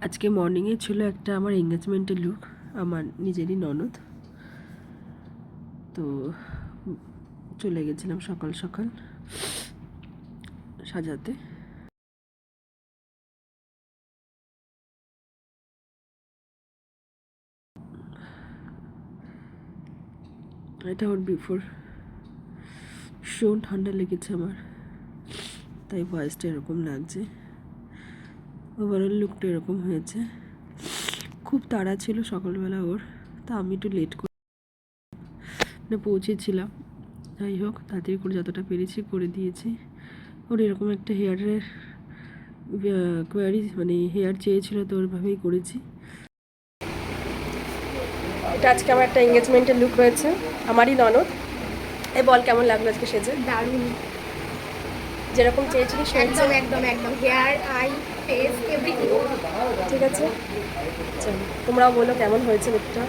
আজকে মর্নিংয়ে ছিল একটা আমার এঙ্গেজমেন্টের লুক, আমার নিজেরই ননদ। তো চলে গেছিলাম সকাল সকাল সাজাতে। এটা ওর বিফোর। ভীষণ ঠান্ডা লেগেছে আমার, তাই ভয়েসটা এরকম লাগছে। ওভারঅল লুকটা এরকম হয়েছে। খুব তাড়া ছিল সকালবেলা ওর, তা আমি একটু লেট করে পৌঁছেছিলাম। যাই হোক, তাড়াতাড়ি করে যতটা পেরেছি করে দিয়েছি। ওর এরকম একটা হেয়ারের কোয়ারি, মানে হেয়ার চেয়েছিল, তো ওরভাবেই করেছি। এটা আজকে আমার একটা এঙ্গেজমেন্টের লুক রয়েছে, আমারই ননদ। এ বল কেমন লাগলো আজকে সেজে? দারুণ, যেরকম চেয়েছিলি একদম একদম একদম হেয়ার, আই, ফেস, এভরিথিং। ঠিক আছে, চলো তোমরাও বলো কেমন হয়েছে লুকটা।